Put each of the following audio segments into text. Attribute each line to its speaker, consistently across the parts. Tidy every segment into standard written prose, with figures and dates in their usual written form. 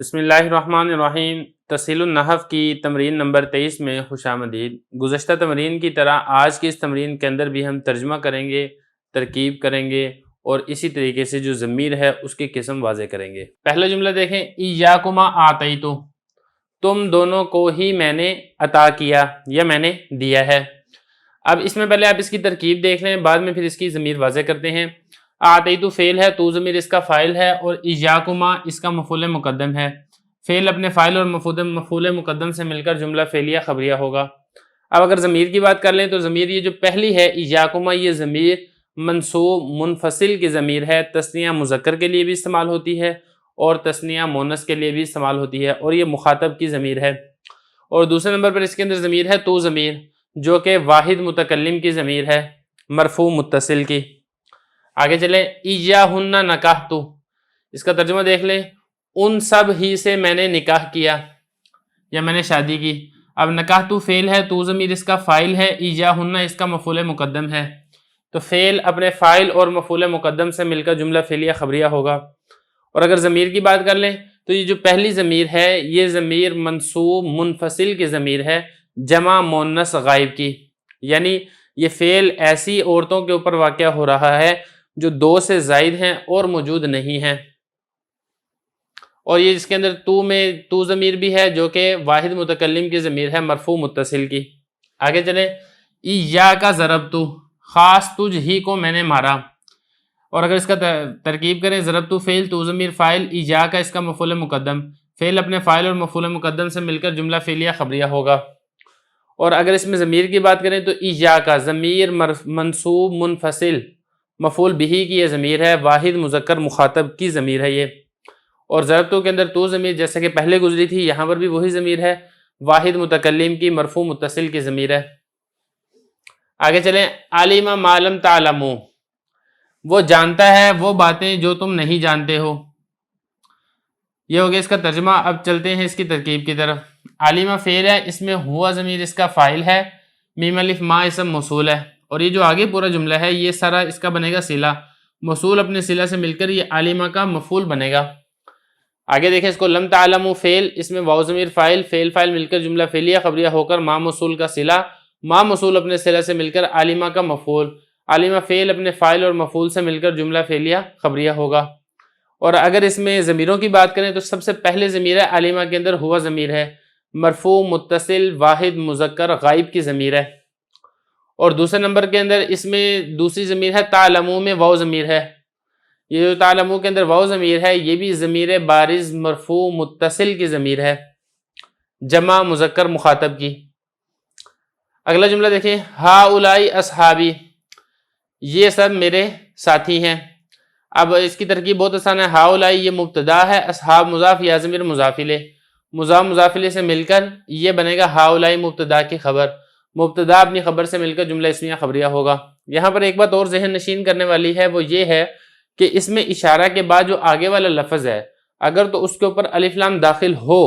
Speaker 1: بسم اللہ الرحمن الرحیم۔ تسہیل النحو کی تمرین نمبر 23 میں خوش آمدید۔ گزشتہ تمرین کی طرح آج کی اس تمرین کے اندر بھی ہم ترجمہ کریں گے، ترکیب کریں گے اور اسی طریقے سے جو ضمیر ہے اس کی قسم واضح کریں گے۔ پہلا جملہ دیکھیں، ایاکما آتیتو، تم دونوں کو ہی میں نے عطا کیا یا میں نے دیا ہے۔ اب اس میں پہلے آپ اس کی ترکیب دیکھ لیں، بعد میں پھر اس کی ضمیر واضح کرتے ہیں۔ آتیتو فعل ہے، تو ضمیر اس کا فاعل ہے اور ایاکما اس کا مفعول مقدم ہے۔ فعل اپنے فاعل اور مفعول مقدم سے مل کر جملہ فعلیہ خبریہ ہوگا۔ اب اگر ضمیر کی بات کر لیں تو ضمیر یہ جو پہلی ہے ایاکما، یہ ضمیر منصوب منفصل کی ضمیر ہے، تثنیہ مذکر کے لیے بھی استعمال ہوتی ہے اور تثنیہ مؤنث کے لیے بھی استعمال ہوتی ہے اور یہ مخاطب کی ضمیر ہے۔ اور دوسرے نمبر پر اس کے اندر ضمیر ہے تو ضمیر، جو کہ واحد متکلم کی ضمیر ہے، مرفوع متصل کی۔ آگے چلیں، ایاہن نکحتو، اس کا ترجمہ دیکھ لیں، ان سب ہی سے میں نے نکاح کیا یا میں نے شادی کی۔ اب نکحتو فعل ہے، تو ضمیر اس کا فاعل ہے، ایاہن اس کا مفعول مقدم ہے، تو فعل اپنے فاعل اور مفعول مقدم سے مل کر جملہ فعلیہ خبریہ ہوگا۔ اور اگر ضمیر کی بات کر لیں تو یہ جو پہلی ضمیر ہے یہ ضمیر منصوب منفصل کی ضمیر ہے، جمع مؤنث غائب کی، یعنی یہ فعل ایسی عورتوں کے اوپر واقع ہو رہا ہے جو دو سے زائد ہیں اور موجود نہیں ہیں۔ اور یہ اس کے اندر تو میں تو ضمیر بھی ہے جو کہ واحد متکلم کی ضمیر ہے، مرفوع متصل کی۔ آگے چلیں، ایاک ضربتو، خاص تجھ ہی کو میں نے مارا۔ اور اگر اس کا ترکیب کریں، ضربتو فعل، تو ضمیر فاعل، ایاک اس کا مفعول مقدم، فعل اپنے فاعل اور مفعول مقدم سے مل کر جملہ فعلیہ خبریہ ہوگا۔ اور اگر اس میں ضمیر کی بات کریں تو ایاک ضمیر منصوب منفصل مفعول بہ کی یہ ضمیر ہے، واحد مذکر مخاطب کی ضمیر ہے یہ۔ اور ضربتو کے اندر تو ضمیر جیسے کہ پہلے گزری تھی، یہاں پر بھی وہی ضمیر ہے، واحد متکلم کی مرفوع متصل کی ضمیر ہے۔ آگے چلیں، علم ما لم تعلموا، وہ جانتا ہے وہ باتیں جو تم نہیں جانتے ہو۔ یہ ہو گیا اس کا ترجمہ۔ اب چلتے ہیں اس کی ترکیب کی طرف۔ علم فعل ہے، اس میں ہوا ضمیر اس کا فاعل ہے، میم الف ما اسم موصول ہے، اور یہ جو آگے پورا جملہ ہے یہ سارا اس کا بنے گا صلہ، موصول اپنے صلہ سے مل کر یہ علم کا مفعول بنے گا۔ آگے دیکھیں اس کو، لم تعلموا فعل، اس میں واو ضمیر فاعل، فعل فاعل مل کر جملہ فعلیہ خبریہ ہو کر ما موصول کا صلہ، ما موصول اپنے صلہ سے مل کر علم کا مفعول، علم فعل اپنے فاعل اور مفعول سے مل کر جملہ فعلیہ خبریہ ہوگا۔ اور اگر اس میں ضمیروں کی بات کریں تو سب سے پہلے ضمیر ہے علم کے اندر ہوا ضمیر ہے، مرفوع متصل واحد مذکر غائب کی ضمیر ہے۔ اور دوسرے نمبر کے اندر اس میں دوسری ضمیر ہے تعلموا میں واو ضمیر ہے، یہ جو تعلموا کے اندر واو ضمیر ہے یہ بھی ضمیر بارز مرفوع متصل کی ضمیر ہے، جمع مذکر مخاطب کی۔ اگلا جملہ دیکھیں، ہؤلاء اصحابی، یہ سب میرے ساتھی ہیں۔ اب اس کی ترکیب بہت آسان ہے، ہؤلاء یہ مبتدا ہے، اصحاب مضاف، یا ضمیر مضاف الیہ، مضاف مضاف الیہ سے مل کر یہ بنے گا ہؤلاء مبتدا کی خبر، مبتدا اپنی خبر سے مل کر جملہ اسمیہ خبریہ ہوگا۔ یہاں پر ایک بات اور ذہن نشین کرنے والی ہے، وہ یہ ہے کہ اس میں اشارہ کے بعد جو آگے والا لفظ ہے اگر تو اس کے اوپر الف لام داخل ہو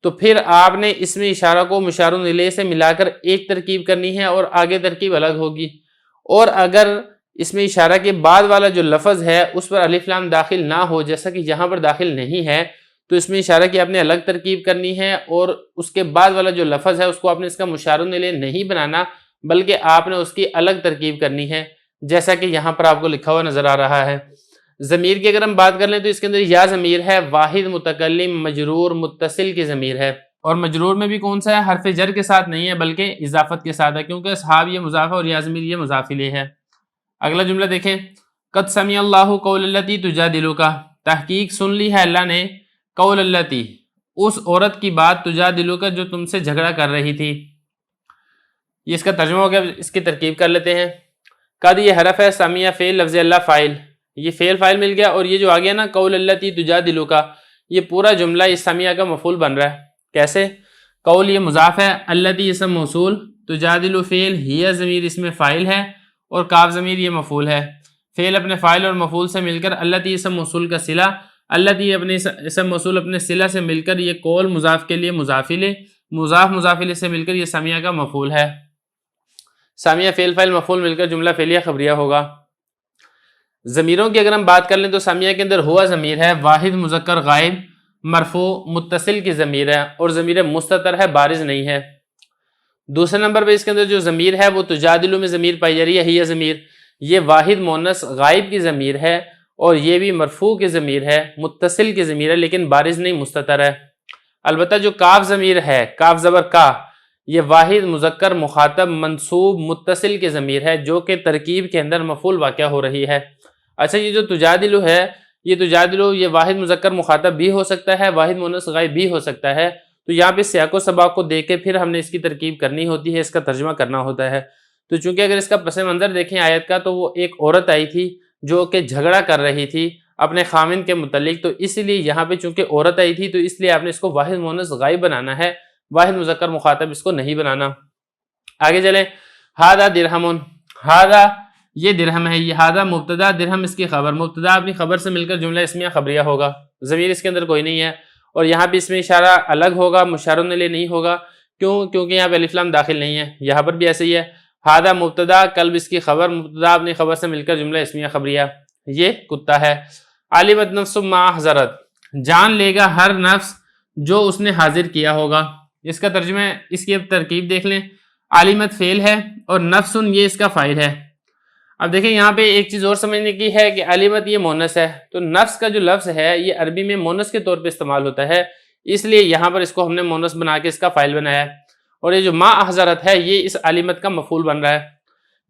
Speaker 1: تو پھر آپ نے اس میں اشارہ کو مشار الیہ سے ملا کر ایک ترکیب کرنی ہے اور آگے ترکیب الگ ہوگی، اور اگر اس میں اشارہ کے بعد والا جو لفظ ہے اس پر الف لام داخل نہ ہو، جیسا کہ یہاں پر داخل نہیں ہے، تو اس میں اشارہ کی آپ نے الگ ترکیب کرنی ہے اور اس کے بعد والا جو لفظ ہے اس کو آپ نے اس کا مشار الیہ نہیں بنانا بلکہ آپ نے اس کی الگ ترکیب کرنی ہے، جیسا کہ یہاں پر آپ کو لکھا ہوا نظر آ رہا ہے۔ ضمیر کی اگر ہم بات کر لیں تو اس کے اندر یا ضمیر ہے، واحد متکلم مجرور متصل کی ضمیر ہے، اور مجرور میں بھی کون سا ہے، حرف جر کے ساتھ نہیں ہے بلکہ اضافت کے ساتھ ہے، کیونکہ اصحاب یہ مضاف ہے اور یا ضمیر یہ مضاف الیہ ہے۔ اگلا جملہ دیکھیں، قد سمع اللہ قول التی تجادلک، تحقیق سن لی ہے اللہ نے قول التی، اس عورت کی بات، تجادلک جو تم سے جھگڑا کر رہی تھی۔ یہ اس کا ترجمہ ہو گیا، اس کی ترکیب کر لیتے ہیں۔ قد یہ حرف ہے، سمع فعل، لفظ اللہ فاعل، یہ فعل فاعل مل گیا، اور یہ جو آ گیا نا قول التی تجادلک، یہ پورا جملہ اس سمع کا مفعول بن رہا ہے۔ کیسے؟ قول یہ مضاف ہے، التی اسم موصول، تجادل فعل، ہی ضمیر اس میں فاعل ہے اور کاف ضمیر یہ مفعول ہے، فعل اپنے فاعل اور مفعول سے مل کر التی اسم موصول کا صلہ، التی اپنے اسم موصول اپنے صلہ سے مل کر یہ قول مضاف کے لیے مضاف الیہ، مضاف مضاف الیہ سے مل کر یہ سمع کا مفعول ہے۔ سمع فعل فاعل مفعول مل کر جملہ فعلیہ خبریہ ہوگا۔ ضمیروں کی اگر ہم بات کر لیں تو سمع کے اندر ہوا ضمیر ہے، واحد مذکر غائب، مرفوع متصل کی ضمیر ہے اور ضمیر مستتر ہے، بارز نہیں ہے۔ دوسرے نمبر پہ اس کے اندر جو ضمیر ہے وہ تجادلو میں ضمیر پائی جا رہی ہے، ہی ضمیر، یہ واحد مؤنث غائب کی ضمیر ہے اور یہ بھی مرفوع کی ضمیر ہے، متصل کی ضمیر ہے لیکن بارز نہیں، مستتر ہے۔ البتہ جو کاف ضمیر ہے، کاف زبر کا، یہ واحد مذکر مخاطب منصوب متصل کی ضمیر ہے جو کہ ترکیب کے اندر مفعول واقع ہو رہی ہے۔ اچھا، یہ جو تجادلو ہے، یہ تجادلو یہ واحد مذکر مخاطب بھی ہو سکتا ہے، واحد مؤنث غائب بھی ہو سکتا ہے، تو یہاں پہ سیاق و سباق کو دیکھ کے پھر ہم نے اس کی ترکیب کرنی ہوتی ہے، اس کا ترجمہ کرنا ہوتا ہے۔ تو چونکہ اگر اس کا پس منظر دیکھیں آیت کا، تو وہ ایک عورت آئی تھی جو کہ جھگڑا کر رہی تھی اپنے خامن کے متعلق، تو اس لیے یہاں پہ چونکہ عورت آئی تھی تو اس لیے آپ نے اس کو واحد مؤنث غائب بنانا ہے، واحد مذکر مخاطب اس کو نہیں بنانا۔ آگے چلیں، ہادہ درہم، ہادہ یہ درہم ہے، یہ ہادہ مبتدا، درہم اس کی خبر، مبتدا اپنی خبر سے مل کر جملہ اسمیہ خبریہ ہوگا، ضمیر اس کے اندر کوئی نہیں ہے، اور یہاں پہ اس میں اشارہ الگ ہوگا، مشارون علیہ نہیں ہوگا، کیونکہ یہاں پہ الف لام داخل نہیں ہے۔ یہاں پر بھی ایسے ہی ہے، ہادہ مبتدا، کلب اس کی خبر، مبتدا اپنی خبر سے مل کر جملہ اسمیہ خبریہ، یہ کتا ہے۔ علمت نفس ما حضرت، جان لے گا ہر نفس جو اس نے حاضر کیا ہوگا۔ اس کا ترجمہ، اس کی ترکیب دیکھ لیں، علمت فعل ہے اور نفسن یہ اس کا فاعل ہے۔ اب دیکھیں یہاں پہ ایک چیز اور سمجھنے کی ہے کہ علمت یہ مونس ہے، تو نفس کا جو لفظ ہے یہ عربی میں مونس کے طور پہ استعمال ہوتا ہے، اس لیے یہاں پر اس کو ہم نے مونس بنا کے اس کا فاعل بنایا ہے، اور یہ جو ما احضرت ہے یہ اس علمت کا مفعول بن رہا ہے۔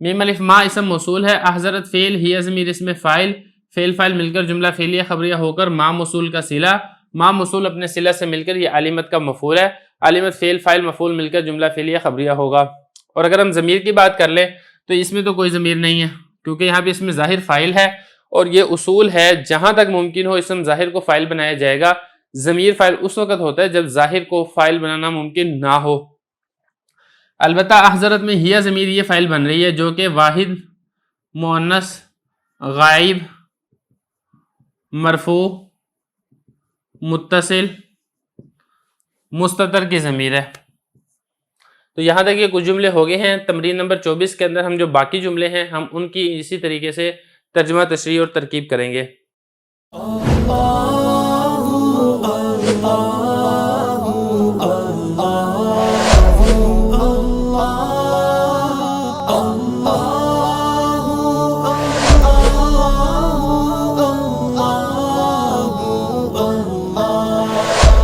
Speaker 1: میم الف ما اسم موصول ہے، احضرت فعل، ہی ضمیر اس میں فاعل، فعل فاعل مل کر جملہ فعلیہ خبریہ ہو کر ما موصول کا صلہ، ما موصول اپنے صلہ سے مل کر یہ علمت کا مفعول ہے، علمت فعل فاعل مفعول مل کر جملہ فعلیہ خبریہ ہوگا۔ اور اگر ہم ضمیر کی بات کر لیں تو اس میں تو کوئی ضمیر نہیں ہے، کیونکہ یہاں پہ اس میں ظاہر فاعل ہے، اور یہ اصول ہے جہاں تک ممکن ہو اسم ظاہر کو فاعل بنایا جائے گا۔ ضمیر فاعل اس وقت ہوتا ہے جب ظاہر کو فاعل بنانا ممکن نہ ہو۔ البتہ احضرت میں ہی ضمیر یہ فاعل بن رہی ہے جو کہ واحد مؤنث غائب مرفوع متصل مستتر کی ضمیر ہے۔ تو یہاں تک یہ کچھ جملے ہو گئے ہیں۔ تمرین نمبر 24 کے اندر ہم جو باقی جملے ہیں ہم ان کی اسی طریقے سے ترجمہ تشریح اور ترکیب کریں گے۔